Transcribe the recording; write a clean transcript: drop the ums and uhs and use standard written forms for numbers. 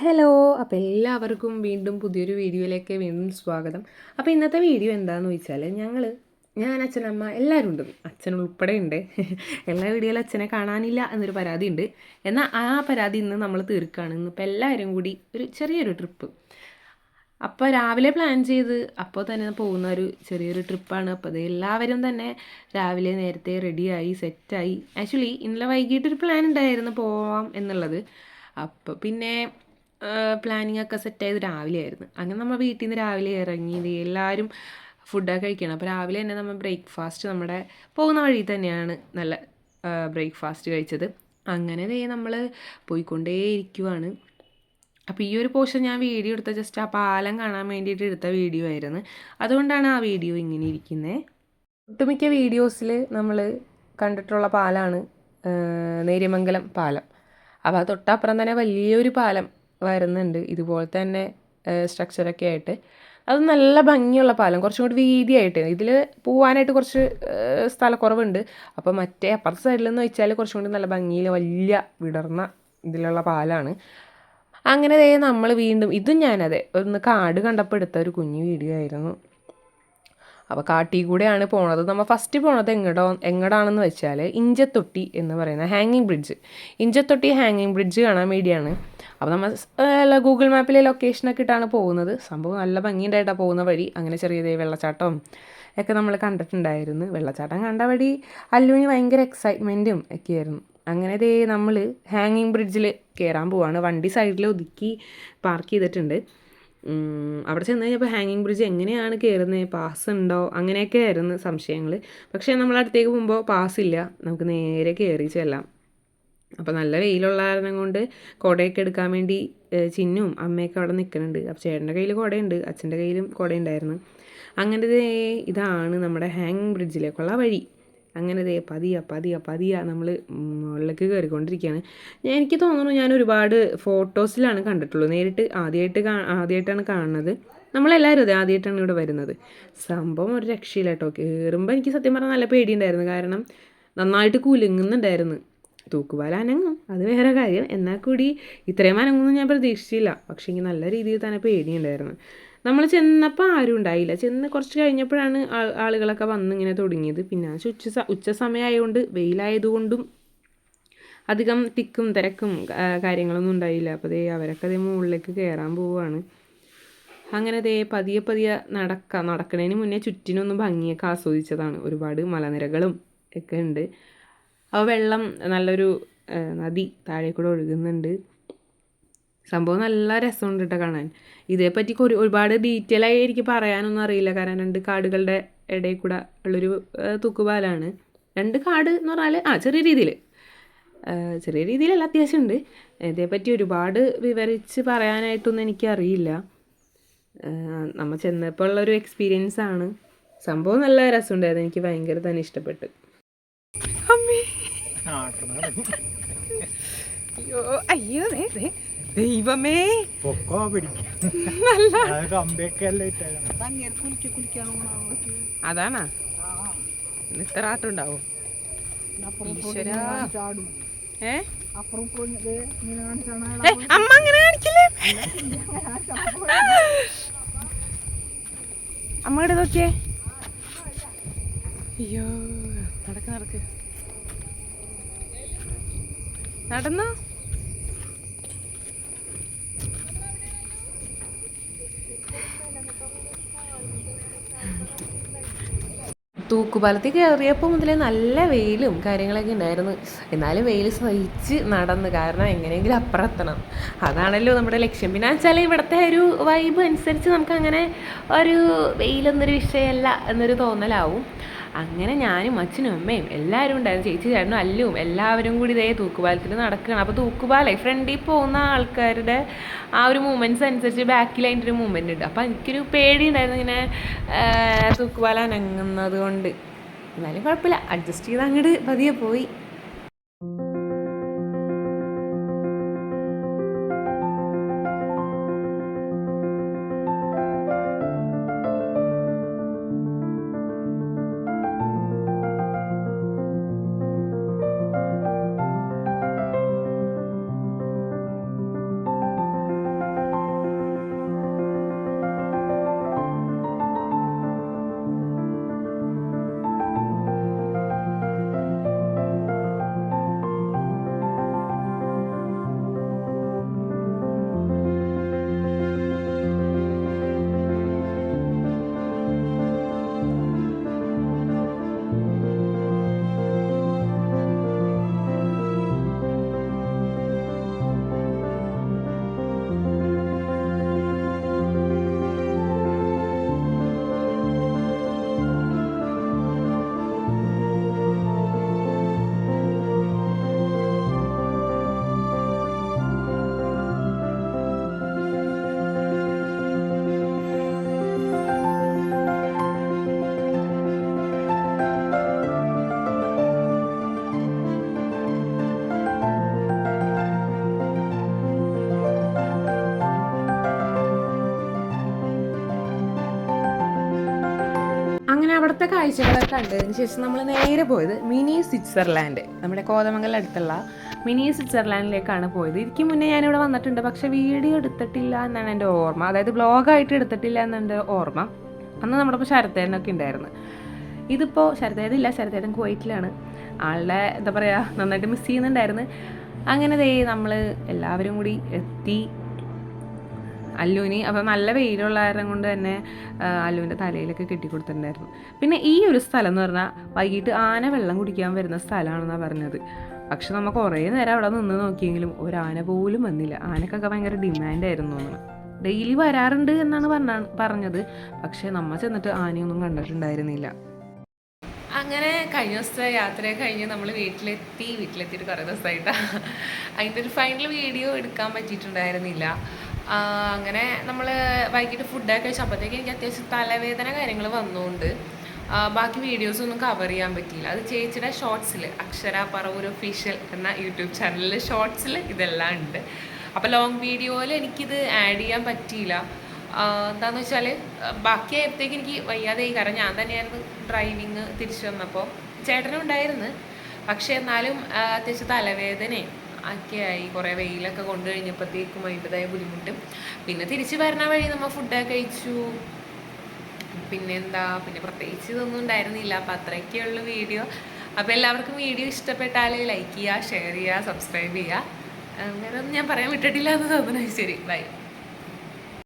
Hello! അപ്പോൾ എല്ലാവർക്കും വീണ്ടും പുതിയൊരു വീഡിയോയിലേക്ക് വീണ്ടും സ്വാഗതം. അപ്പോൾ ഇന്നത്തെ വീഡിയോ എന്താണെന്ന് ചോദിച്ചാൽ ഞാൻ അച്ഛനമ്മ എല്ലാവരും ഉണ്ട്, അച്ഛനുൾപ്പെടെ ഉണ്ട്. എല്ലാ വീഡിയോയിലും അച്ഛനെ കാണാനില്ല എന്നൊരു പരാതി ഉണ്ട്. എന്നാൽ ആ പരാതി ഇന്ന് നമ്മൾ തീർക്കുകയാണ്. ഇന്നിപ്പോൾ എല്ലാവരും കൂടി ഒരു ചെറിയൊരു ട്രിപ്പ്. അപ്പോൾ രാവിലെ പ്ലാൻ ചെയ്ത് അപ്പോൾ തന്നെ പോകുന്ന ഒരു ചെറിയൊരു ട്രിപ്പാണ്. അപ്പോൾ അത് എല്ലാവരും തന്നെ രാവിലെ നേരത്തെ റെഡിയായി സെറ്റായി. ആക്ച്വലി ഇന്നലെ വൈകിട്ടൊരു പ്ലാൻ ഉണ്ടായിരുന്നു പോവാം എന്നുള്ളത്. അപ്പോൾ പിന്നെ പ്ലാനിങ് ഒക്കെ സെറ്റ് ചെയ്ത് രാവിലെ ആയിരുന്നു. അങ്ങനെ നമ്മൾ വീട്ടിൽ നിന്ന് രാവിലെ ഇറങ്ങി എല്ലാവരും ഫുഡൊക്കെ കഴിക്കണം. അപ്പോൾ രാവിലെ തന്നെ നമ്മൾ ബ്രേക്ക്ഫാസ്റ്റ് നമ്മുടെ പോകുന്ന വഴി തന്നെയാണ് നല്ല ബ്രേക്ക്ഫാസ്റ്റ് കഴിച്ചത്. അങ്ങനെ നമ്മൾ പോയിക്കൊണ്ടേയിരിക്കുവാണ്. അപ്പോൾ ഈ ഒരു പോർഷൻ ഞാൻ വീഡിയോ എടുത്ത ജസ്റ്റ് ആ പാലം കാണാൻ വേണ്ടിയിട്ട് എടുത്ത വീഡിയോ ആയിരുന്നു. അതുകൊണ്ടാണ് ആ വീഡിയോ ഇങ്ങനെ ഇരിക്കുന്നത്. ഒട്ടുമിക്ക വീഡിയോസിൽ നമ്മൾ കണ്ടിട്ടുള്ള പാലമാണ് നേര്യമംഗലം പാലം. അപ്പോൾ അത് തൊട്ടപ്പുറം തന്നെ വലിയൊരു പാലം വരുന്നുണ്ട്, ഇതുപോലെ തന്നെ സ്ട്രക്ചറൊക്കെ ആയിട്ട്. അത് നല്ല ഭംഗിയുള്ള പാലം, കുറച്ചും കൂടി വീതിയായിട്ട്. ഇതിൽ പോകാനായിട്ട് കുറച്ച് സ്ഥലക്കുറവുണ്ട്. അപ്പോൾ മറ്റേ അപ്പുറത്തെ സൈഡിലെന്ന് വെച്ചാൽ കുറച്ചും കൂടി നല്ല ഭംഗിയിൽ വലിയ വിടർന്ന ഇതിലുള്ള പാലമാണ്. അങ്ങനെ നമ്മൾ വീണ്ടും ഇതും ഞാനതെ ഒന്ന് കാട് കണ്ടപ്പോൾ എടുത്ത ഒരു കുഞ്ഞു വീഡിയോ ആയിരുന്നു. അപ്പോൾ കാട്ടിൽ കൂടെയാണ് പോണത്. നമ്മൾ ഫസ്റ്റ് പോണത് എങ്ങടാണെന്ന് വെച്ചാൽ ഇഞ്ചത്തൊട്ടി എന്ന് പറയുന്ന ഹാങ്ങിങ് ബ്രിഡ്ജ്. ഇഞ്ചത്തൊട്ടി ഹാങ്ങിങ് ബ്രിഡ്ജ് കാണാൻ വേണ്ടിയാണ്. അപ്പോൾ നമ്മൾ ഗൂഗിൾ മാപ്പിലെ ലൊക്കേഷനൊക്കെ ഇട്ടാണ് പോകുന്നത്. സംഭവം നല്ല ഭംഗിയുണ്ടായിട്ടാണ് പോകുന്ന വഴി. അങ്ങനെ ചെറിയ വെള്ളച്ചാട്ടവും ഒക്കെ നമ്മൾ കണ്ടിട്ടുണ്ടായിരുന്നു. വെള്ളച്ചാട്ടം കണ്ട വഴി അല്ലുവിന് ഭയങ്കര എക്സൈറ്റ്മെൻറ്റും ഒക്കെയായിരുന്നു. അങ്ങനെ നമ്മൾ ഹാങ്ങിങ് ബ്രിഡ്ജിൽ കയറാൻ പോവാണ്. വണ്ടി സൈഡിൽ ഒതുക്കി പാർക്ക് ചെയ്തിട്ടുണ്ട്. അവിടെ ചെന്ന് കഴിഞ്ഞപ്പോൾ ഹാങ്ങിങ് ബ്രിഡ്ജ് എങ്ങനെയാണ് കയറുന്നത്, പാസ് ഉണ്ടോ, അങ്ങനെയൊക്കെ ആയിരുന്നു സംശയങ്ങൾ. പക്ഷേ നമ്മൾ അടുത്തേക്ക് പോകുമ്പോൾ പാസ്സില്ല, നമുക്ക് നേരെ കയറി ചെല്ലാം. അപ്പോൾ നല്ല വെയിലുള്ള കാരണം കൊണ്ട് കുടയൊക്കെ എടുക്കാൻ വേണ്ടി ചിന്നും അമ്മയൊക്കെ അവിടെ നിൽക്കുന്നുണ്ട്. അപ്പോൾ ചേട്ടൻ്റെ കയ്യിൽ കുടയുണ്ട്, അച്ഛൻ്റെ കയ്യിലും കുടയുണ്ടായിരുന്നു. അങ്ങനെ ഇതാണ് നമ്മുടെ ഹാങ്ങിങ് ബ്രിഡ്ജിലേക്കുള്ള വഴി. അങ്ങനെ പതിയെ നമ്മൾ മുകളിലേക്ക് കയറിക്കൊണ്ടിരിക്കുകയാണ്. എനിക്ക് തോന്നുന്നു ഞാൻ ഒരുപാട് ഫോട്ടോസിലാണ് കണ്ടിട്ടുള്ളൂ, നേരിട്ട് ആദ്യമായിട്ടാണ് കാണുന്നത്. നമ്മളെല്ലാവരും അതെ ആദ്യമായിട്ടാണ് ഇവിടെ വരുന്നത്. സംഭവം ഒരു രക്ഷയില്ല കേട്ടോ. കയറുമ്പോൾ എനിക്ക് സത്യം പറഞ്ഞാൽ നല്ല പേടിയുണ്ടായിരുന്നു, കാരണം നന്നായിട്ട് കുലുങ്ങുന്നുണ്ടായിരുന്നു. തൂക്കുപാല അനങ്ങും, അത് വേറെ കാര്യം. എന്നാൽ കൂടി ഇത്രയും അനങ്ങുമെന്ന് ഞാൻ പ്രതീക്ഷിച്ചില്ല. പക്ഷേ എനിക്ക് നല്ല രീതിയിൽ തന്നെ പേടിയുണ്ടായിരുന്നു. നമ്മൾ ചെന്നപ്പോൾ ആരും ഉണ്ടായില്ല. ചെന്ന് കുറച്ച് കഴിഞ്ഞപ്പോഴാണ് ആളുകളൊക്കെ വന്ന് ഇങ്ങനെ തുടങ്ങിയത്. പിന്നെ ഉച്ച സമയമായതുകൊണ്ട് വെയിലായതുകൊണ്ടും അധികം തിക്കും തിരക്കും കാര്യങ്ങളൊന്നും ഉണ്ടായില്ല. അപ്പോൾ അവരൊക്കെ മുകളിലേക്ക് കയറാൻ പോവുകയാണ്. അങ്ങനെ പതിയെ നടക്കണതിന് മുന്നേ ചുറ്റിനൊന്നും ഭംഗിയൊക്കെ ആസ്വദിച്ചതാണ്. ഒരുപാട് മലനിരകളും ഒക്കെ ഉണ്ട്. അപ്പോൾ വെള്ളം നല്ലൊരു നദി താഴെ കൂടെ ഒഴുകുന്നുണ്ട്. സംഭവം നല്ല രസമുണ്ട് കേട്ടോ കാണാൻ. ഇതേപ്പറ്റി ഒരുപാട് ഡീറ്റെയിൽ ആയി എനിക്ക് പറയാനൊന്നും അറിയില്ല, കാരണം രണ്ട് കാടുകളുടെ ഇടയിൽ കൂടെ ഉള്ളൊരു തൂക്കുപാലാണ്. രണ്ട് കാട് എന്ന് പറഞ്ഞാൽ ചെറിയ രീതിയിലല്ല, അത്യാവശ്യമുണ്ട്. ഇതേപ്പറ്റി ഒരുപാട് വിവരിച്ച് പറയാനായിട്ടൊന്നും എനിക്കറിയില്ല. നമ്മൾ ചെന്നപ്പോൾ ഉള്ളൊരു എക്സ്പീരിയൻസ് ആണ്. സംഭവം നല്ല രസമുണ്ടായിരുന്നു, എനിക്ക് ഭയങ്കര തന്നെ ഇഷ്ടപ്പെട്ടു. അമ്മേ അയ്യോ ദൈവമേ, അതാണാ ഇത്ര ആട്ടുണ്ടാവും. അമ്മ അങ്ങനെ കാണിക്കില്ലേ? അമ്മയുടെ നോക്കിയേ. അയ്യോ നടക്ക് നടന്നോ. തൂക്കുപാലത്തിൽ കയറിയപ്പോൾ മുതലേ നല്ല വെയിലും കാര്യങ്ങളൊക്കെ ഉണ്ടായിരുന്നു. എന്നാലും വെയിൽ സഹിച്ച് നടന്ന്, കാരണം എങ്ങനെയെങ്കിലും അപ്പുറത്തെത്തണം, അതാണല്ലോ നമ്മുടെ ലക്ഷ്യം. പിന്നെ വെച്ചാൽ ഇവിടുത്തെ ഒരു വൈബ് അനുസരിച്ച് നമുക്കങ്ങനെ ഒരു വെയിലൊന്നൊരു വിഷയമല്ല എന്നൊരു തോന്നലാവും. അങ്ങനെ ഞാനും അച്ഛനും അമ്മയും എല്ലാവരും ഉണ്ടായിരുന്നു, ചേച്ചി ചേട്ടനും അല്ലും എല്ലാവരും കൂടി തൂക്കുപാലത്തിൽ നടക്കുകയാണ്. അപ്പോൾ ഫ്രണ്ടിൽ പോകുന്ന ആൾക്കാരുടെ ആ ഒരു മൂവ്മെൻറ്റ്സ് അനുസരിച്ച് ബാക്കിൽ അതിൻ്റെ ഒരു മൂവ്മെൻറ്റ് ഉണ്ട്. അപ്പോൾ എനിക്കൊരു പേടി ഉണ്ടായിരുന്നു ഇങ്ങനെ തൂക്കുപാലം അനങ്ങുന്നത് കൊണ്ട്. എന്നാലും കുഴപ്പമില്ല, അഡ്ജസ്റ്റ് ചെയ്ത് അങ്ങോട്ട് പതിയെ പോയി. അങ്ങനെ അവിടുത്തെ കാഴ്ചകളൊക്കെ കണ്ടതിന് ശേഷം നമ്മൾ നേരെ പോയത് മിനി സ്വിറ്റ്സർലാൻഡ്, നമ്മുടെ കോതമംഗലം അടുത്തുള്ള മിനി സ്വിറ്റ്സർലാൻഡിലേക്കാണ് പോയത്. ഇതിക്ക് മുന്നേ ഞാനിവിടെ വന്നിട്ടുണ്ട്, പക്ഷേ വീഡിയോ എടുത്തിട്ടില്ല എന്നാണ് എൻ്റെ ഓർമ്മ. അതായത് വ്ളോഗായിട്ട് എടുത്തിട്ടില്ല എന്നാണ് എൻ്റെ ഓർമ്മ. അന്ന് നമ്മുടെ ഇപ്പോൾ ശരത്തേനൊക്കെ ഉണ്ടായിരുന്നു. ഇതിപ്പോൾ ശരത്തേനില്ല, ശരത്തേൻ കുവൈറ്റിലാണ്. ആളുടെ എന്താ പറയുക, നന്നായിട്ട് മിസ് ചെയ്യുന്നുണ്ടായിരുന്നു. അങ്ങനെ നമ്മൾ എല്ലാവരും കൂടി എത്തി അല്ലുവിന്. അപ്പോൾ നല്ല വെയിലുള്ള കാരണം കൊണ്ട് തന്നെ അല്ലുവിൻ്റെ തലയിലൊക്കെ കെട്ടിക്കൊടുത്തിട്ടുണ്ടായിരുന്നു. പിന്നെ ഈ ഒരു സ്ഥലം എന്ന് പറഞ്ഞാൽ വൈകിട്ട് ആന വെള്ളം കുടിക്കാൻ വരുന്ന സ്ഥലമാണെന്നാണ് പറഞ്ഞത്. പക്ഷെ നമ്മൾ കുറേ നേരം അവിടെ നിന്ന് നോക്കിയെങ്കിലും ഒരാന പോലും വന്നില്ല. ആനക്കൊക്കെ ഭയങ്കര ഡിമാൻഡായിരുന്നു തോന്നുന്നു. ഡെയിലി വരാറുണ്ട് എന്നാണ് പറഞ്ഞത്. പക്ഷേ നമ്മൾ ചെന്നിട്ട് ആനയൊന്നും കണ്ടിട്ടുണ്ടായിരുന്നില്ല. അങ്ങനെ കഴിഞ്ഞ ദിവസത്തെ യാത്രയൊക്കെ കഴിഞ്ഞ് നമ്മൾ വീട്ടിലെത്തിയിട്ട് കുറേ ദിവസമായിട്ടാണ്. അതിൻ്റെ ഒരു ഫൈനൽ വീഡിയോ എടുക്കാൻ പറ്റിയിട്ടുണ്ടായിരുന്നില്ല. അങ്ങനെ നമ്മൾ വൈകിട്ട് ഫുഡൊക്കെ കഴിച്ചപ്പോഴത്തേക്ക് എനിക്ക് അത്യാവശ്യം തലവേദന കാര്യങ്ങൾ വന്നുകൊണ്ട് ബാക്കി വീഡിയോസൊന്നും കവർ ചെയ്യാൻ പറ്റിയില്ല. അത് ചേച്ചിയുടെ ഷോർട്സിൽ, അക്ഷര പറവൂർ ഒഫീഷ്യൽ എന്ന യൂട്യൂബ് ചാനലിൽ ഷോർട്സിൽ ഇതെല്ലാം ഉണ്ട്. അപ്പോൾ ലോങ് വീഡിയോയിൽ എനിക്കിത് ആഡ് ചെയ്യാൻ പറ്റിയില്ല. എന്താണെന്ന് വെച്ചാൽ ബാക്കി ആയപ്പോഴത്തേക്ക് എനിക്ക് വയ്യാതെയായി. കാരണം ഞാൻ തന്നെയായിരുന്നു ഡ്രൈവിങ് തിരിച്ചു വന്നപ്പോൾ. ചേട്ടനും ഉണ്ടായിരുന്നു, പക്ഷേ എന്നാലും അത്യാവശ്യം തലവേദനയും ഒക്കെയായി. കുറേ വെയിലൊക്കെ കൊണ്ടു കഴിഞ്ഞപ്പോഴത്തേക്കും അതിൻ്റെതായ ബുദ്ധിമുട്ടും. പിന്നെ തിരിച്ച് വരണ വഴി നമ്മൾ ഫുഡൊക്കെ കഴിച്ചു. പിന്നെ പ്രത്യേകിച്ച് ഇതൊന്നും ഉണ്ടായിരുന്നില്ല. അപ്പോൾ അത്രയൊക്കെയുള്ള വീഡിയോ. അപ്പോൾ എല്ലാവർക്കും വീഡിയോ ഇഷ്ടപ്പെട്ടാൽ ലൈക്ക് ചെയ്യുക, ഷെയർ ചെയ്യുക, സബ്സ്ക്രൈബ് ചെയ്യുക. അങ്ങനെ ഒന്നും ഞാൻ പറയാൻ വിട്ടിട്ടില്ല എന്ന് തോന്നുന്നു. ശരി, ബൈ.